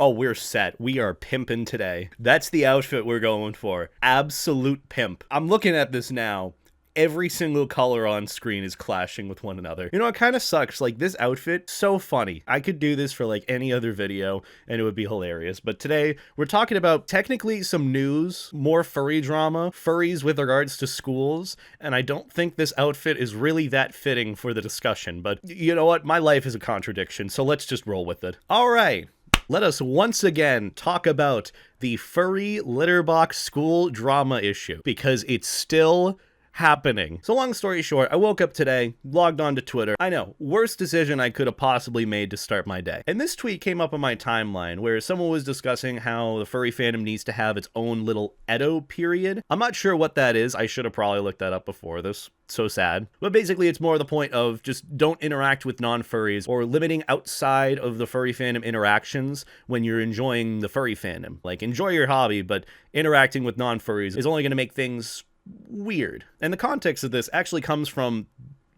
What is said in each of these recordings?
Oh, we're set. We are pimping today. That's the outfit we're going for. Absolute pimp. I'm looking at this now. Every single color on screen is clashing with one another. You know, it kind of sucks. Like, this outfit, so funny. I could do this for, like, any other video, and it would be hilarious. But today, we're talking about technically some news, more furry drama, furries with regards to schools, and I don't think this outfit is really that fitting for the discussion. But you know what? My life is a contradiction, so let's just roll with it. All right. Let us once again talk about the furry litterbox school drama issue, because it's still happening. So long story short, I woke up today, logged on to Twitter. I know, worst decision I could have possibly made to start my day. And this tweet came up on my timeline where someone was discussing how the furry fandom needs to have its own little Edo period. I'm not sure what that is. I should have probably looked that up before this. So sad. But basically, it's more the point of just don't interact with non-furries or limiting outside of the furry fandom interactions when you're enjoying the furry fandom. Like, enjoy your hobby, but interacting with non-furries is only going to make things weird. And the context of this actually comes from,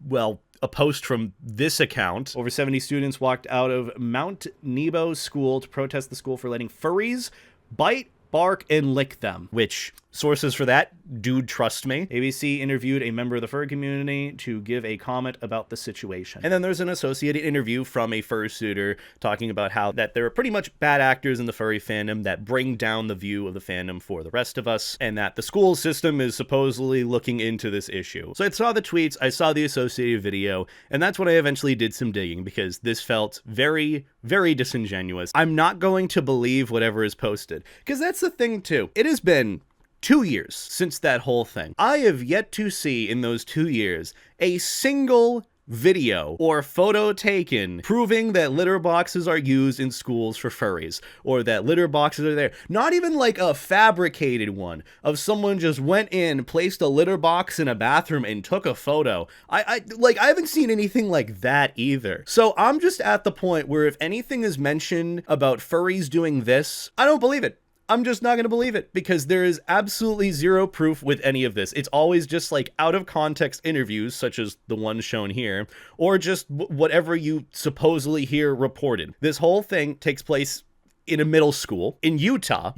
well, a post from this account. Over 70 students walked out of Mount Nebo School to protest the school for letting furries bite, bark, and lick them, which sources for that, dude, trust me. ABC interviewed a member of the furry community to give a comment about the situation. And then there's an associated interview from a fursuiter talking about how that there are pretty much bad actors in the furry fandom that bring down the view of the fandom for the rest of us, and that the school system is supposedly looking into this issue. So I saw the tweets, I saw the associated video, and that's when I eventually did some digging, because this felt very, very disingenuous. I'm not going to believe whatever is posted, because that's the thing too. It has been 2 years since that whole thing. I have yet to see in those 2 years a single video or photo taken proving that litter boxes are used in schools for furries, or that litter boxes are there. Not even like a fabricated one of someone just went in, placed a litter box in a bathroom and took a photo. I haven't seen anything like that either. So I'm just at the point where if anything is mentioned about furries doing this, I don't believe it. I'm just not going to believe it, because there is absolutely zero proof with any of this. It's always just like out of context interviews, such as the one shown here, or just whatever you supposedly hear reported. This whole thing takes place in a middle school in Utah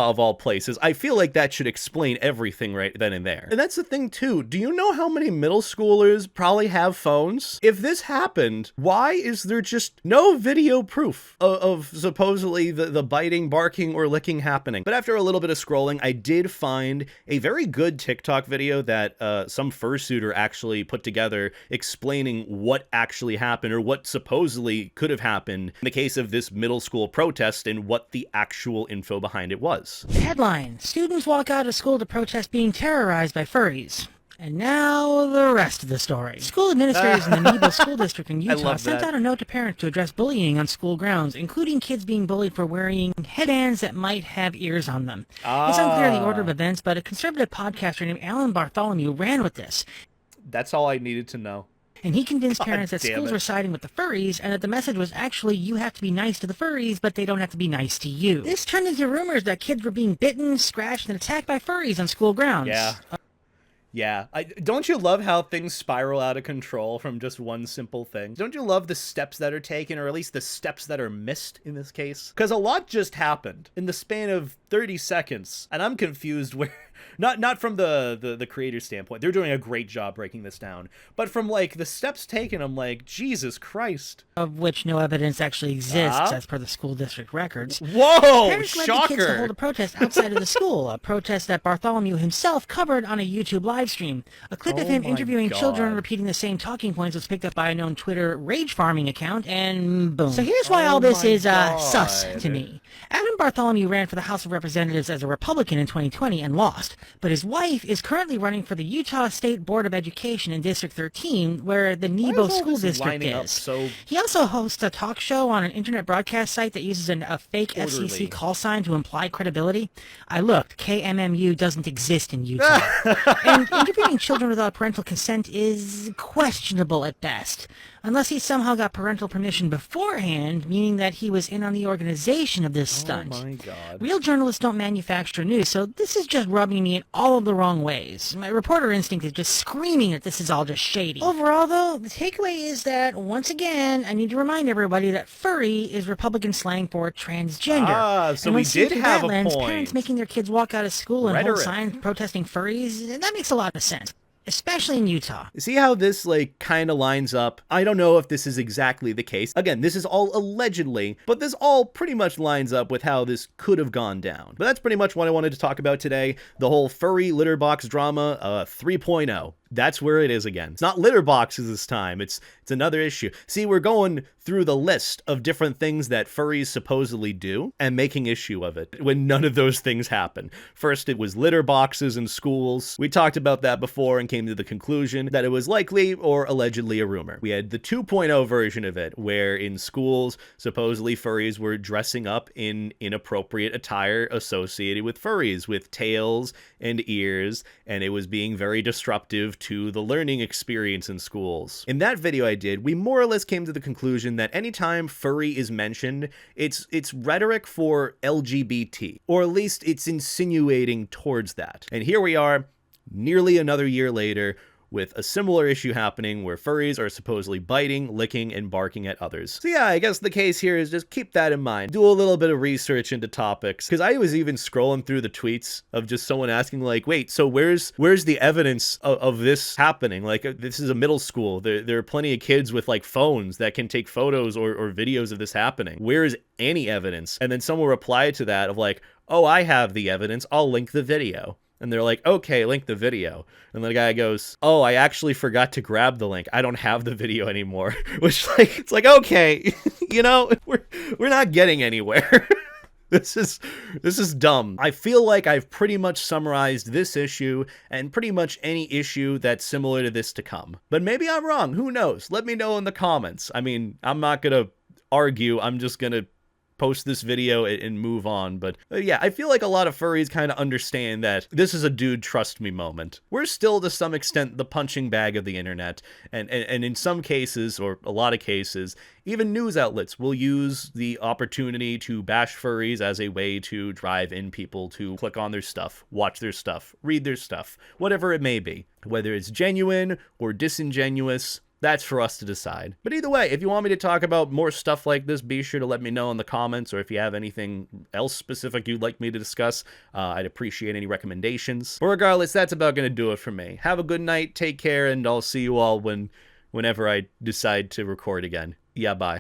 of all places. I feel like that should explain everything right then and there. And that's the thing too. Do you know how many middle schoolers probably have phones? If this happened, why is there just no video proof of supposedly the biting, barking, or licking happening? But after a little bit of scrolling, I did find a very good TikTok video that some fursuiter actually put together explaining what actually happened, or what supposedly could have happened in the case of this middle school protest, and what the actual info behind it was. Headline: students walk out of school to protest being terrorized by furries. And now the rest of the story. School administrators in the Nebo School District in Utah sent out a note to parents to address bullying on school grounds, including kids being bullied for wearing headbands that might have ears on them. It's unclear the order of events, but a conservative podcaster named Alan Bartholomew ran with this. That's all I needed to know. And he convinced parents that schools were siding with the furries, and that the message was actually, you have to be nice to the furries, but they don't have to be nice to you. This turned into rumors that kids were being bitten, scratched, and attacked by furries on school grounds. Yeah. Don't you love how things spiral out of control from just one simple thing? Don't you love the steps that are taken, or at least the steps that are missed in this case? Because a lot just happened in the span of 30 seconds, and I'm confused where... Not from the creator standpoint. They're doing a great job breaking this down. But from, like, the steps taken, I'm like, Jesus Christ. Of which no evidence actually exists, as per the school district records. Whoa! Parents led the kids to hold a protest outside of the school, a protest that Bartholomew himself covered on a YouTube live stream. A clip of him interviewing children repeating the same talking points was picked up by a known Twitter rage farming account, and boom. So here's why all this is sus to me. Adam Bartholomew ran for the House of Representatives as a Republican in 2020 and lost. But his wife is currently running for the Utah State Board of Education in District 13, where the Nebo School District is. He also hosts a talk show on an internet broadcast site that uses a fake FCC call sign to imply credibility. I looked. KMMU doesn't exist in Utah. And interviewing children without parental consent is questionable at best. unless he somehow got parental permission beforehand, meaning that he was in on the organization of this stunt. Oh my God. Real journalists don't manufacture news, so this is just rubbing me in all of the wrong ways. My reporter instinct is just screaming that this is all just shady. Overall, though, the takeaway is that, once again, I need to remind everybody that furry is Republican slang for transgender. So and we when seen did through have that a lens, point. parents making their kids walk out of school and hold Rhetoric. signs protesting furries, that makes a lot of sense. Especially in Utah. See how this, like, kind of lines up? I don't know if this is exactly the case. Again, this is all allegedly, but this all pretty much lines up with how this could have gone down. But that's pretty much what I wanted to talk about today. The whole furry litterbox drama 3.0. That's where it is again. It's not litterboxes this time. It's another issue. See, we're going through the list of different things that furries supposedly do and making issue of it when none of those things happen. First, it was litter boxes in schools. We talked about that before and came to the conclusion that it was likely or allegedly a rumor. We had the 2.0 version of it, where in schools, supposedly furries were dressing up in inappropriate attire associated with furries, with tails and ears, and it was being very disruptive to the learning experience in schools. In that video I did, we more or less came to the conclusion that anytime furry is mentioned, it's rhetoric for LGBT, or at least it's insinuating towards that. And here we are, nearly another year later, with a similar issue happening where furries are supposedly biting, licking, and barking at others. So yeah, I guess the case here is just keep that in mind. Do a little bit of research into topics, because I was even scrolling through the tweets of just someone asking like, wait, so where's the evidence of this happening? Like, this is a middle school. There are plenty of kids with like phones that can take photos or videos of this happening. Where is any evidence? And then someone replied to that of like, oh, I have the evidence. I'll link the video. And they're like, okay, link the video. And the guy goes, oh, I actually forgot to grab the link. I don't have the video anymore. Which, like, it's like, okay, you know, we're not getting anywhere. This is dumb. I feel like I've pretty much summarized this issue and pretty much any issue that's similar to this to come. But maybe I'm wrong. Who knows? Let me know in the comments. I mean, I'm not gonna argue. I'm just gonna post this video and move on. But yeah, I feel like a lot of furries kind of understand that this is a dude trust me moment. We're still to some extent the punching bag of the internet, and in some cases, or a lot of cases, even news outlets will use the opportunity to bash furries as a way to drive in people to click on their stuff, watch their stuff, read their stuff, whatever it may be. Whether it's genuine or disingenuous, that's for us to decide. But either way, if you want me to talk about more stuff like this, be sure to let me know in the comments, or if you have anything else specific you'd like me to discuss, I'd appreciate any recommendations. But regardless, that's about going to do it for me. Have a good night, take care, and I'll see you all whenever I decide to record again. Yeah, bye.